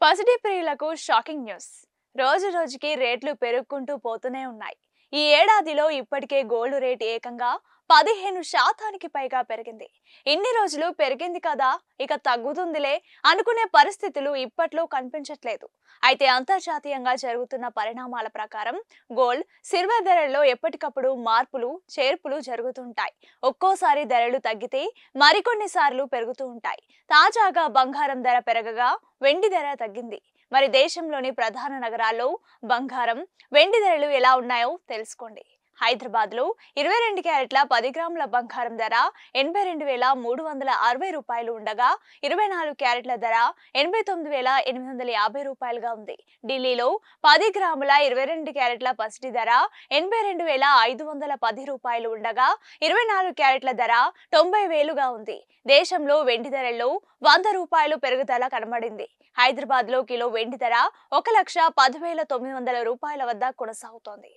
పసిడి ప్రియులకు shocking news. రోజు రోజుకి రేట్లు పెరుగుకుంటూ పోతూనే ఉన్నాయి. ఈ ఏడాదిలో ఇప్పటికే గోల్డ్ రేట్ ఏకంగా 15% పైగా పెరిగింది. ఇన్ని రోజులు పెరిగింది కదా, ఇక తగ్గుతుందిలే అనుకునే పరిస్థితులు ఇప్పట్లో కనిపించట్లేదు. అయితే అంతర్జాతీయంగా జరుగుతున్న పరిణామాల ప్రకారం గోల్డ్, సిల్వర్ ధరల్లో ఎప్పటికప్పుడు మార్పులు, చేర్పులు జరుగుతుంటాయి. ఒక్కోసారి ధరలు తగ్గితే మరికొన్ని సార్లు పెరుగుతూ ఉంటాయి. తాజాగా బంగారం ధర పెరగగా వెండి ధర తగ్గింది. మరి దేశంలోని ప్రధాన నగరాల్లో బంగారం, వెండి ధరలు ఎలా ఉన్నాయో తెలుసుకోండి. హైదరాబాద్ లో 22 క్యారెట్ల 10 గ్రాముల బంగారం ధర 82,360 రూపాయలు ఉండగా 24 క్యారెట్ల ధర 89,850 రూపాయలుగా ఉంది. ఢిల్లీలో 10 గ్రాముల 22 క్యారెట్ల పసిడి ధర 82,510 రూపాయలు ఉండగా 24 క్యారెట్ల ధర 90,000గా ఉంది. దేశంలో వెండి ధరల్లో 100 రూపాయలు పెరుగుదల కనబడింది. హైదరాబాద్ లో కిలో వెండి ధర 1,10,900 రూపాయల వద్ద కొనసాగుతోంది.